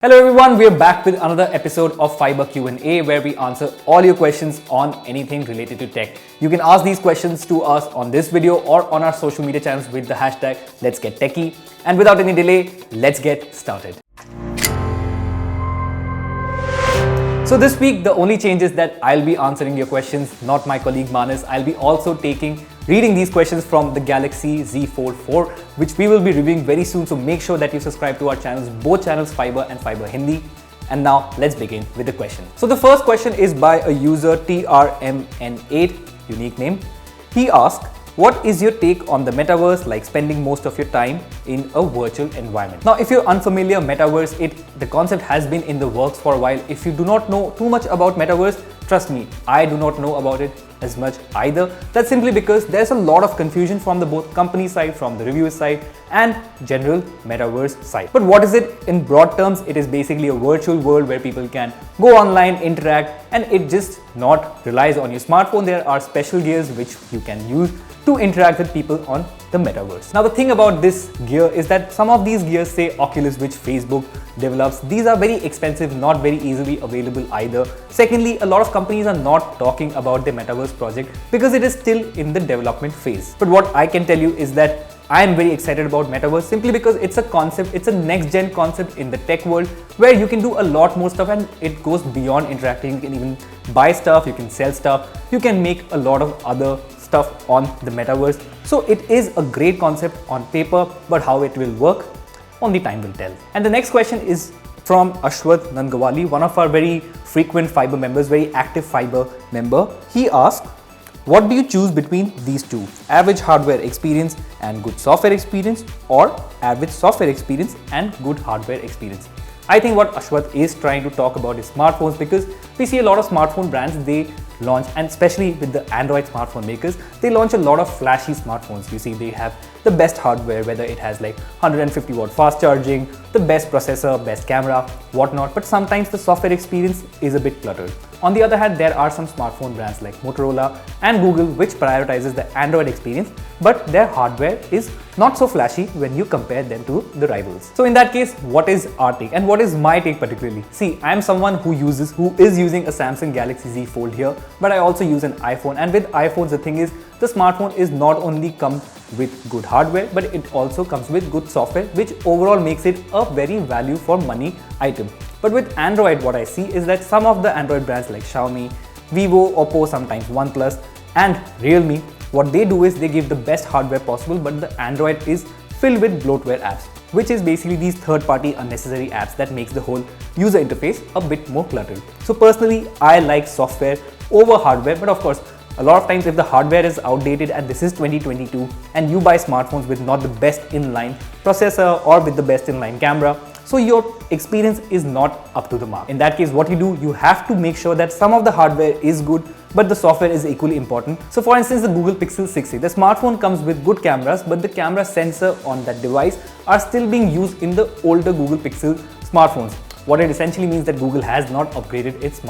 Hello everyone, we are back with another episode of Fiiber Q&A where we answer all your questions on anything related to tech. You can ask these questions to us on this video or on our social media channels with the hashtag Let's Get Techie. And without any delay, let's get started. So this week, the only change is that I'll be answering your questions, not my colleague Manas. I'll be also reading these questions from the Galaxy Z Fold 4, which we will be reviewing very soon. So make sure that you subscribe to our channels, both channels Fiiber and Fiiber Hindi. And now let's begin with the question. So the first question is by a user TRMN8, unique name. He asked, what is your take on the Metaverse, like spending most of your time in a virtual environment? Now, if you're unfamiliar, Metaverse, the concept has been in the works for a while. If you do not know too much about Metaverse, trust me, I do not know about it as much either. That's simply because there's a lot of confusion from the both company side, from the reviewer side and general Metaverse side. But what is it in broad terms? It is basically a virtual world where people can go online, interact, and it just not relies on your smartphone. There are special gears which you can use to interact with people on the Metaverse. Now the thing about this gear is that some of these gears, say Oculus, which Facebook develops, these are very expensive, not very easily available either. Secondly, a lot of companies are not talking about the Metaverse project because it is still in the development phase. But what I can tell you is that I am very excited about Metaverse simply because it's a concept, it's a next-gen concept in the tech world where you can do a lot more stuff and it goes beyond interacting. You can even buy stuff, you can sell stuff, you can make a lot of other stuff on the Metaverse. So it is a great concept on paper, but how it will work, only time will tell. And the next question is from Ashwath Nangawali, one of our very frequent Fiiber members, very active Fiiber member. He asked, what do you choose between these two? Average hardware experience and good software experience, or average software experience and good hardware experience? I think what Ashwath is trying to talk about is smartphones, because we see a lot of smartphone brands, they launch, and especially with the Android smartphone makers, they launch a lot of flashy smartphones. You see, they have the best hardware, whether it has like 150 watt fast charging, the best processor, best camera, whatnot, but sometimes the software experience is a bit cluttered. On the other hand, there are some smartphone brands like Motorola and Google which prioritizes the Android experience, but their hardware is not so flashy when you compare them to the rivals. So in that case, what is our take and what is my take particularly? See, I am someone who is using a Samsung Galaxy Z Fold here, but I also use an iPhone, and with iPhones the thing is the smartphone is not only come with good hardware, but it also comes with good software, which overall makes it a very value for money item. But with Android, what I see is that some of the Android brands like Xiaomi, Vivo, Oppo, sometimes OnePlus and Realme, what they do is they give the best hardware possible, but the Android is filled with bloatware apps, which is basically these third-party unnecessary apps that makes the whole user interface a bit more cluttered. So personally, I like software over hardware, but of course, a lot of times if the hardware is outdated and this is 2022 and you buy smartphones with not the best inline processor or with the best inline camera, so your experience is not up to the mark. In that case, what you do, you have to make sure that some of the hardware is good, but the software is equally important. So for instance, the Google Pixel 6a, the smartphone comes with good cameras, but the camera sensor on that device are still being used in the older Google Pixel smartphones. What it essentially means that Google has not upgraded its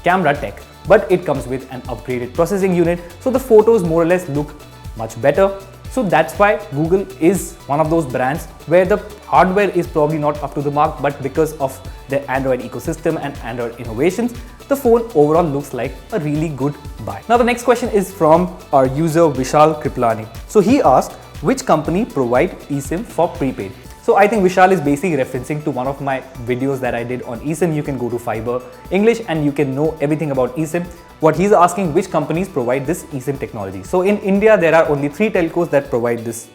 camera tech, but it comes with an upgraded processing unit. So the photos more or less look much better. So that's why Google is one of those brands where the hardware is probably not up to the mark, but because of the Android ecosystem and Android innovations, the phone overall looks like a really good buy. Now the next question is from our user Vishal Kriplani. So he asked, which company provide eSIM for prepaid? So I think Vishal is basically referencing to one of my videos that I did on eSIM. You can go to Fiiber English and you can know everything about eSIM. What he's asking, which companies provide this eSIM technology. So in India, there are only 3 telcos that provide this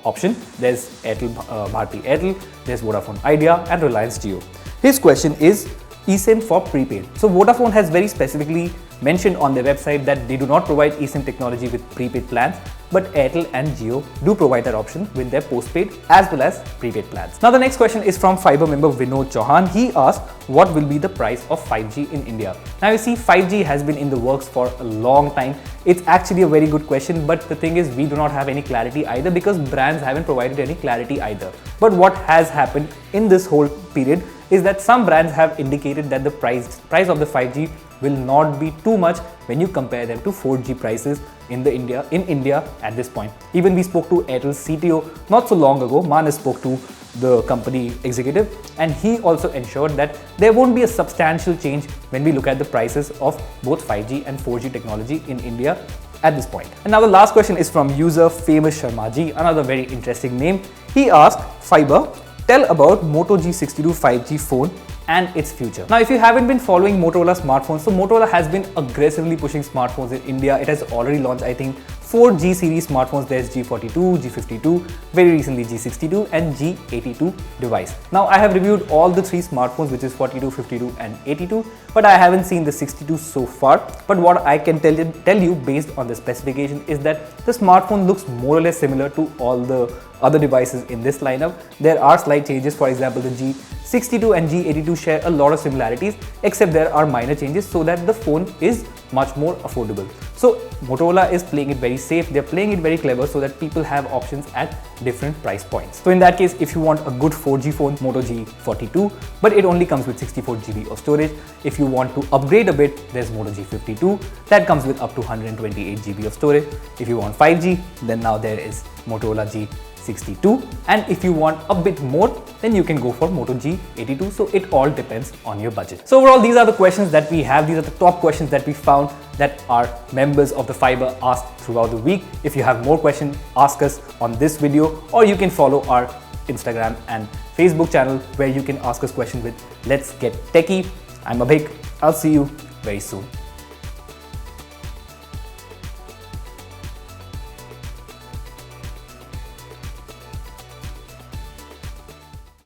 option. There's Bharti Airtel, there's Vodafone Idea and Reliance Jio. His question is eSIM for prepaid. So Vodafone has very specifically mentioned on their website that they do not provide eSIM technology with prepaid plans, but Airtel and Jio do provide that option with their postpaid as well as prepaid plans. Now the next question is from Fiiber member Vinod Chauhan. He asked, what will be the price of 5G in India? Now you see, 5G has been in the works for a long time. It's actually a very good question, but the thing is we do not have any clarity either because brands haven't provided any clarity either. But what has happened in this whole period is that some brands have indicated that the price of the 5G will not be too much when you compare them to 4G prices in India at this point. Even we spoke to Airtel's CTO not so long ago. Manas spoke to the company executive, and he also ensured that there won't be a substantial change when we look at the prices of both 5G and 4G technology in India at this point. And now the last question is from user Famous Sharmaji, another very interesting name. He asked, Fiiber, tell about Moto G62 5G phone and its future. Now, if you haven't been following Motorola smartphones, so Motorola has been aggressively pushing smartphones in India. It has already launched, I think, 4 G series smartphones. There's G42, G52, very recently G62 and G82 device. Now, I have reviewed all the 3 smartphones, which is 42, 52 and 82, but I haven't seen the 62 so far. But what I can tell you based on the specification is that the smartphone looks more or less similar to all the other devices in this lineup. There are slight changes. For example, the G62 and G82 share a lot of similarities, except there are minor changes so that the phone is much more affordable. So Motorola is playing it very safe. They're playing it very clever so that people have options at different price points. So in that case, if you want a good 4G phone, Moto G42, but it only comes with 64 GB of storage. If you want to upgrade a bit, there's Moto G52 that comes with up to 128 GB of storage. If you want 5G, then now there is Motorola G62, and if you want a bit more, then you can go for Moto G82. So it all depends on your budget. So overall, these are the questions that we have. These are the top questions that we found that our members of the Fiiber asked throughout the week. If you have more questions, ask us on this video, or you can follow our Instagram and Facebook channel where you can ask us questions with Let's Get Techie. I'm Abhik. I'll see you very soon.